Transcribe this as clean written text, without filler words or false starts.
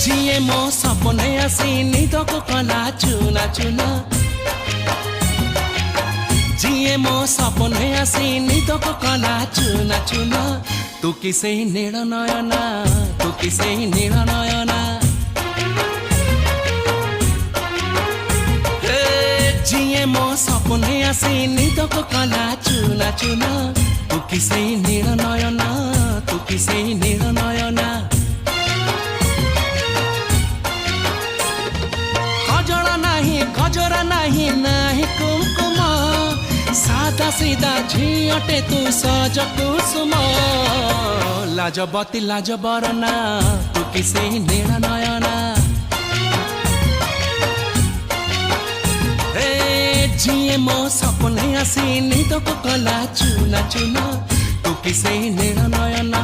जिए मो सपने आसी निदको कला चुना चुना जिए मो सपने आसी निदको कला चुना चुना तू किसे नील नयना तू किसे नील नयना जिए मो सपने आसी निदको कला चुना चुना तू किसे नील नयना तू किसे नील नयना गजरा नहीं नहीं कुमकुम सादा सीधा झीटे तू सज कुसुम लाजबती लाज बरना तू किसे नील नयना जिए मो सपने आसी निदको कला चुना चुना तू किसे नील नयना।